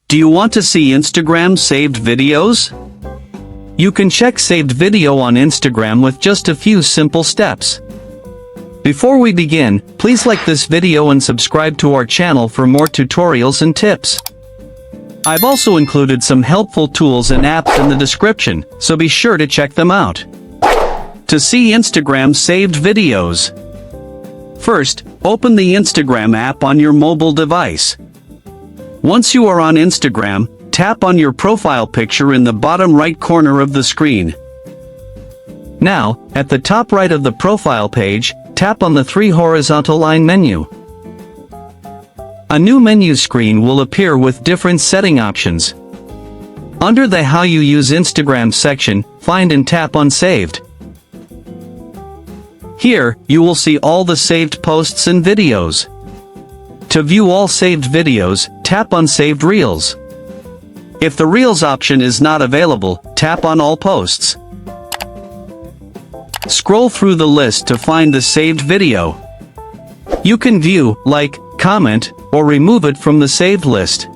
Do you want to see Instagram saved videos? You can check saved video on Instagram with just a few simple steps. Before we begin, please like this video and subscribe to our channel for more tutorials and tips. I've also included some helpful tools and apps in the description, so be sure to check them out. To see Instagram saved videos. First, open the Instagram app on your mobile device. Once you are on Instagram, tap on your profile picture in the bottom right corner of the screen. Now, at the top right of the profile page, tap on the 3 horizontal line menu. A new menu screen will appear with different setting options. Under the How You Use Instagram section, find and tap on Saved. Here, you will see all the saved posts and videos. To view all saved videos, tap on Saved Reels. If the Reels option is not available, tap on All Posts. Scroll through the list to find the saved video. You can view, like, comment, or remove it from the saved list.